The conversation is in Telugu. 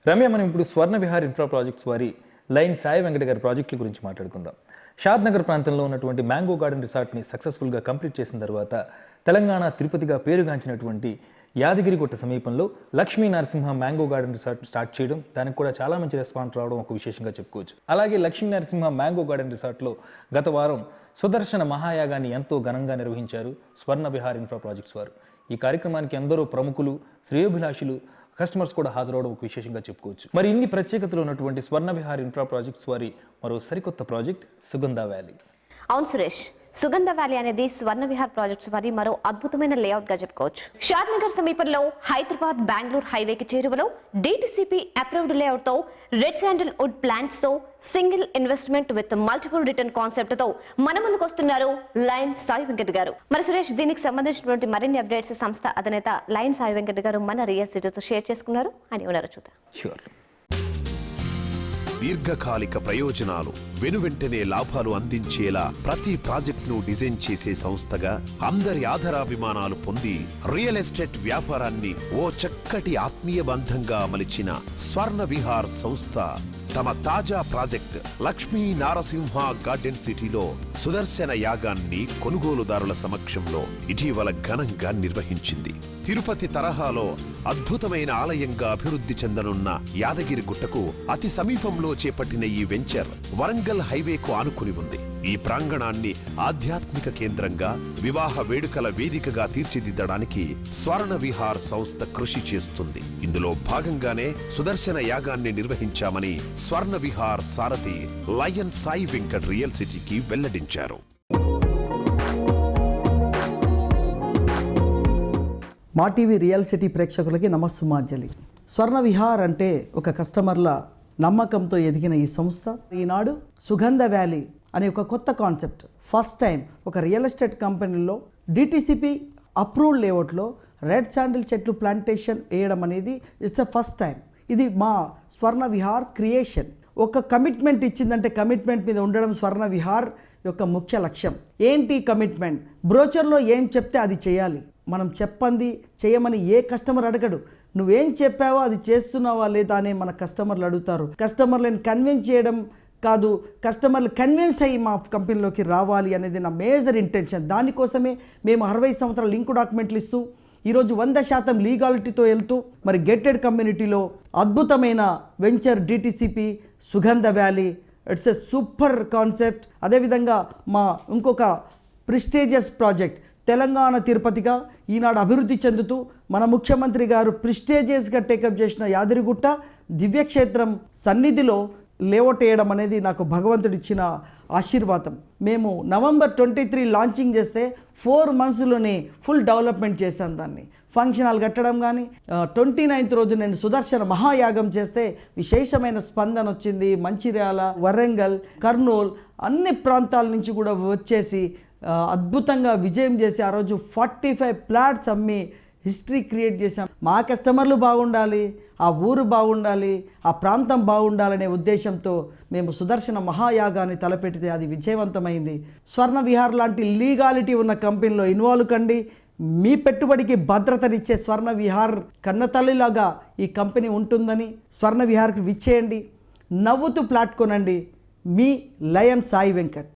రమ్య, మనం ఇప్పుడు స్వర్ణ విహార్ ఇన్ఫ్రా ప్రాజెక్ట్స్ వారి లైన్ సాయి వెంకట గారి ప్రాజెక్టుల గురించి మాట్లాడుకుందాం. షాద్ నగర్ ప్రాంతంలో ఉన్నటువంటి మ్యాంగో గార్డెన్ రిసార్ట్ని సక్సెస్ఫుల్గా కంప్లీట్ చేసిన తర్వాత తెలంగాణ తిరుపతిగా పేరుగాంచినటువంటి యాదగిరిగుట్ట సమీపంలో Lakshmi Narasimha mango garden resort start చేయడం, దానికి కూడా చాలా మంచి రెస్పాన్స్ రావడం ఒక విశేషంగా చెప్పుకోవచ్చు. అలాగే లక్ష్మీ నరసింహ మ్యాంగో గార్డెన్ రిసార్ట్లో గత వారం సుదర్శన మహాయాగాన్ని ఎంతో ఘనంగా నిర్వహించారు స్వర్ణ విహార్ ఇన్ఫ్రా ప్రాజెక్ట్స్ వారు. ఈ కార్యక్రమానికి ఎందరో ప్రముఖులు, శ్రేయోభిలాషులు, కస్టమర్స్ కూడా హాజరవడం ఒక విశేషంగా చెప్పుకోవచ్చు. మరి ఇన్ని ప్రత్యేకతలు ఉన్నటువంటి స్వర్ణ విహార్ ఇన్ఫ్రా ప్రాజెక్ట్స్ వారి మరో సరికొత్త ప్రాజెక్ట్ సుగంధ వ్యాలీ. అవును సురేష్, సుగంధ వ్యాలీ అనేది స్వర్ణ విహార్ ప్రాజెక్ట్స్ వారి మరో అద్భుతమైన లేఅవుట్ గా చెప్పుకోవచ్చు. షాద్ నగర్ సమీపంలో హైదరాబాద్ బెంగళూరు హైవేకి చేరువలో DTCP అప్రూవ్డ్ లేఅవుట్ తో రెడ్ శాండిల్ వుడ్ ప్లాంట్స్ తో single investment with multiple return concept తో మన ముందుకు వస్తున్నారు లయన్ సాయి వెంకట్ గారు. మరి సురేష్, దీనికి సంబంధించినటువంటి మరిన్ని అప్డేట్స్ సంస్థ అధినేత లయన్ సాయి వెంకట్ గారు మన రియల్ సిటీతో షేర్ చేసుకున్నారు అని ఉన్నారు. చూద్దాం. షూర్. దీర్ఘకాలిక ప్రయోజనాలు, వెనువెంటనే లాభాలు అందించేలా ప్రతి ప్రాజెక్టును డిజైన్ చేసే సంస్థగా అందరి ఆధారాభిమానాలు పొంది రియల్ ఎస్టేట్ వ్యాపారాన్ని ఓ చక్కటి ఆత్మీయ బంధంగా మలిచిన స్వర్ణ విహార్ సంస్థ తమ తాజా ప్రాజెక్ట్ లక్ష్మీ నారసింహ గార్డెన్ సిటీలో సుదర్శన యాగాన్ని కొనుగోలుదారుల సమక్షంలో ఇటీవల ఘనంగా నిర్వహించింది. తిరుపతి తరహాలో అద్భుతమైన ఆలయంగా అభివృద్ధి చెందనున్న యాదగిరిగుట్టకు అతి సమీపంలో చేపట్టిన ఈ వెంచర్ వరంగల్ హైవేకు ఆనుకుని ఉంది. ఈ ప్రాంగణాన్ని ఆధ్యాత్మిక కేంద్రంగా, వివాహ వేడుకల వేదికగా తీర్చిదిద్దడానికి స్వర్ణ విహార్ సంస్థ కృషి చేస్తుంది. ఇందులో భాగంగానే సుదర్శన యాగాన్ని నిర్వహించామని స్వర్ణ విహార్ సారథి లయన్ సాయి వెంకట్ రియల్ సిటీకి వెల్లడించారు. మా టీవీ రియల్ సిటీ ప్రేక్షకులకి నమస్సుమాంజలి. స్వర్ణ విహార్ అంటే ఒక కస్టమర్ల నమ్మకంతో ఎదిగిన ఈ సంస్థ ఈనాడు సుగంధ వ్యాలీ అనే ఒక కొత్త కాన్సెప్ట్ ఫస్ట్ టైం ఒక రియల్ ఎస్టేట్ కంపెనీలో DTCP అప్రూవ్డ్ లేఅవుట్లో రెడ్ శాండిల్ చెట్లు ప్లాంటేషన్ వేయడం అనేది ఇట్స్ అ ఫస్ట్ టైం. ఇది మా స్వర్ణ విహార్ క్రియేషన్. ఒక కమిట్మెంట్ ఇచ్చిందంటే కమిట్మెంట్ మీద ఉండడం స్వర్ణ విహార్ యొక్క ముఖ్య లక్ష్యం. ఏంటి కమిట్మెంట్? బ్రోచర్లో ఏం చెప్తే అది చేయాలి. మనం చెప్పంది చేయమని ఏ కస్టమర్ అడగడు. నువ్వేం చెప్పావో అది చేస్తున్నావా లేదా అనే మన కస్టమర్లు అడుగుతారు. కస్టమర్లను కన్విన్స్ చేయడం కాదు, కస్టమర్లు కన్విన్స్ అయ్యి మా కంపెనీలోకి రావాలి అనేది నా మేజర్ ఇంటెన్షన్. దానికోసమే మేము 60 సంవత్సరాల లింక్ డాక్యుమెంట్లు ఇస్తూ ఈరోజు 100% లీగాలిటీతో వెళ్తూ మరి గెటెడ్ కమ్యూనిటీలో అద్భుతమైన వెంచర్ DTCP సుగంధ valley. It's a super concept. అదేవిధంగా మా ఇంకొక ప్రిస్టేజియస్ ప్రాజెక్ట్ తెలంగాణ తిరుపతిగా ఈనాడు అభివృద్ధి చెందుతూ మన ముఖ్యమంత్రి గారు ప్రిస్టేజియస్గా టేకప్ చేసిన యాదగిరిగుట్ట దివ్యక్షేత్రం సన్నిధిలో లేఅవుట్ వేయడం అనేది నాకు భగవంతుడిచ్చిన ఆశీర్వాదం. మేము November 23 లాంచింగ్ చేస్తే 4 monthsలోనే ఫుల్ డెవలప్మెంట్ చేశాను. దాన్ని ఫంక్షన్ హాల్ కట్టడం కానీ 29th రోజు నేను సుదర్శన మహాయాగం చేస్తే విశేషమైన స్పందన వచ్చింది. మంచిర్యాల, వరంగల్, కర్నూలు అన్ని ప్రాంతాల నుంచి కూడా వచ్చేసి అద్భుతంగా విజయం చేసి ఆ రోజు 45 ప్లాట్స్ అమ్మి హిస్టరీ క్రియేట్ చేశాం. మా కస్టమర్లు బాగుండాలి, ఆ ఊరు బాగుండాలి, ఆ ప్రాంతం బాగుండాలనే ఉద్దేశంతో మేము సుదర్శన మహాయాగాన్ని తలపెట్టితే అది విజయవంతమైంది. స్వర్ణ విహార్ లాంటి లీగాలిటీ ఉన్న కంపెనీలో ఇన్వాల్వ్ కండి. మీ పెట్టుబడికి భద్రతనిచ్చే స్వర్ణ విహార్ కన్నతల్లిలాగా ఈ కంపెనీ ఉంటుందని స్వర్ణ విహార్కి విచ్చేయండి. నవ్వుతూ ప్లాట్ కొనండి. మీ లయన్ సాయి వెంకట్.